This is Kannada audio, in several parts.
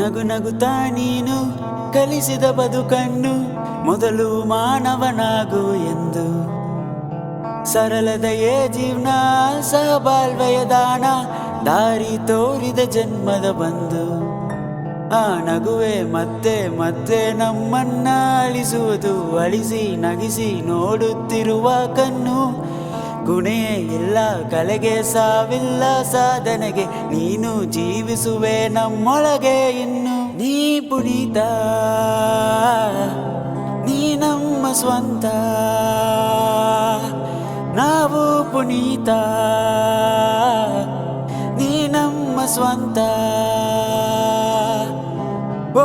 ನಗು ನಗುತ್ತಾ ನೀನು ಕಲಿಸಿದ ಬದುಕನ್ನು ಮೊದಲು ಮಾನವನಾಗು ಎಂದು. ಸರಳದಯೇ ಜೀವನ ಸಹಬಾಳ್ವೆಯ ದಾನ, ದಾರಿ ತೋರಿದ ಜನ್ಮದ ಬಂಧು. ಆ ನಗುವೆ ಮತ್ತೆ ಮತ್ತೆ ನಮ್ಮನ್ನ ಅಳಿಸುವುದು, ಅಳಿಸಿ ನಗಿಸಿ ನೋಡುತ್ತಿರುವ ಕಣ್ಣು. ಗುಣೆಯೇ ಇಲ್ಲ ಕಲೆಗೆ, ಸಾವಿಲ್ಲ ಸಾಧನೆಗೆ, ನೀನು ಜೀವಿಸುವೆ ನಮ್ಮೊಳಗೆ ಇನ್ನು. ನೀ ಪುನೀತ, ನೀ ನಮ್ಮ ಸ್ವಂತ, ನಾವು ಪುನೀತ, ನೀ ನಮ್ಮ ಸ್ವಂತ. ಓ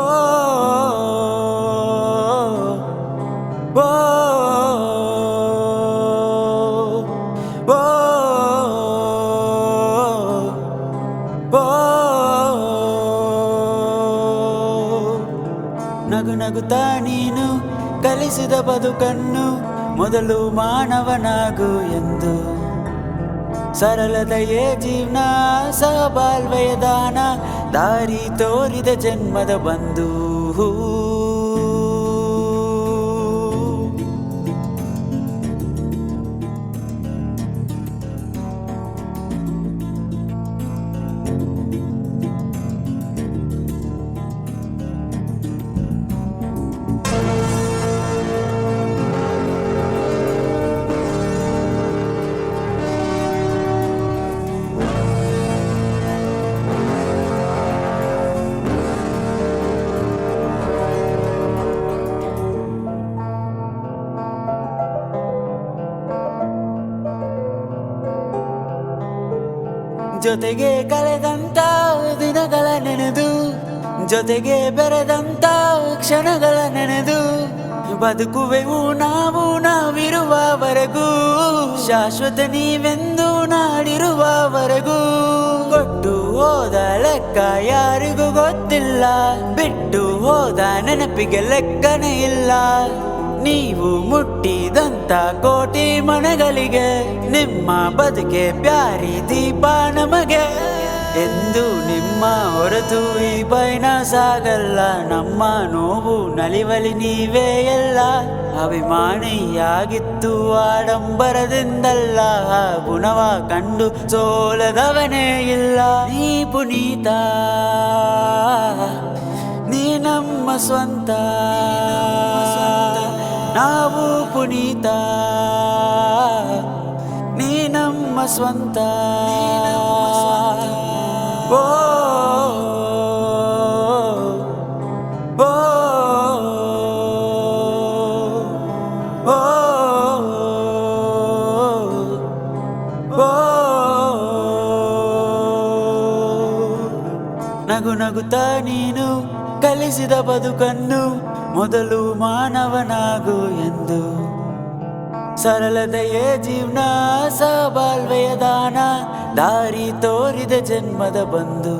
ಓ ಓ ನಗು ನಗುತ್ತಾ ನೀನು ಕಲಿಸಿದ ಬದುಕನ್ನು ಮೊದಲು ಮಾನವನಾಗು ಎಂದು. ಸರಳದಯೇ ಜೀವನ ಸಹಬಾಳ್ವೆಯ ದಾನ, ದಾರಿ ತೋರಿದ ಜನ್ಮದ ಬಂಧು. ಜೊತೆಗೆ ಕಳೆದಂತ ದಿನಗಳ ನೆನೆದು, ಜೊತೆಗೆ ಬೆರೆದಂತ ಕ್ಷಣಗಳ ನೆನೆದು, ಬದುಕುವೆವು ನಾವು ನಾವಿರುವವರೆಗೂ, ಶಾಶ್ವತ ನೀವೆಂದು ನಾಡಿರುವವರೆಗೂ. ಕೊಟ್ಟು ಹೋದ ಲೆಕ್ಕ ಯಾರಿಗೂ ಗೊತ್ತಿಲ್ಲ, ಬಿಟ್ಟು ಹೋದ ನೆನಪಿಗೆ ಲೆಕ್ಕನೇ ಇಲ್ಲ. ನೀವು ಮುಟ್ಟಿದಂತ ಕೋಟಿ ಮನೆಗಳಿಗೆ, ನಿಮ್ಮ ಬದುಕೆ ಪ್ಯಾರಿ ದೀಪ ನಮಗೆ. ಎಂದು ನಿಮ್ಮ ಹೊರತು ಈ ಪಯಣ ಸಾಗಲ್ಲ, ನಮ್ಮ ನೋವು ನಲಿವಲಿ ನೀವೇ ಎಲ್ಲ. ಅಭಿಮಾನಿಯಾಗಿತ್ತು ಆಡಂಬರದಿಂದಲ್ಲ, ಗುಣವ ಕಂಡು ಸೋಲದವನೇ ಇಲ್ಲ. ನೀ ಪುನೀತ, ನೀ ನಮ್ಮ ಸ್ವಂತ, ನಾವು ಪುನೀತ, ನೀ ನಮ್ಮ ಸ್ವಂತ. ಓ ಓ ಓ ನಗು ನಗುತ್ತಾ ನೀನು ಕಲಿಸಿದ ಬದುಕನ್ನು ಮೊದಲು ಮಾನವನಾಗು ಎಂದು. ಸರಳದಯೇ ಜೀವನ ಸಹಬಾಳ್ವೆಯ ದಾನ, ದಾರಿ ತೋರಿದ ಜನ್ಮದ ಬಂಧು.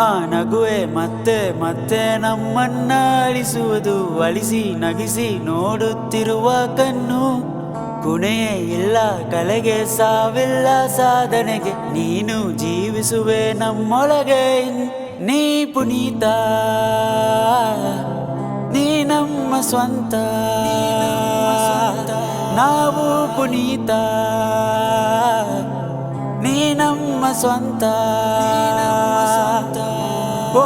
ಆ ನಗುವೆ ಮತ್ತೆ ಮತ್ತೆ ನಮ್ಮನ್ನ ಅಳಿಸುವುದು, ಅಳಿಸಿ ನಗಿಸಿ ನೋಡುತ್ತಿರುವ ಕಣ್ಣು. ಗುಣೆಯೇ ಇಲ್ಲ ಕಲೆಗೆ, ಸಾವಿಲ್ಲ ಸಾಧನೆಗೆ, ನೀನು ಜೀವಿಸುವೆ ನಮ್ಮೊಳಗೆ. ನೀ ಪುನೀತ, ನೀ ನಮ್ಮ ಸ್ವಂತ, ನಾವು ಪುನೀತ, ನೀ ನಮ್ಮ ಸ್ವಂತ. ಓ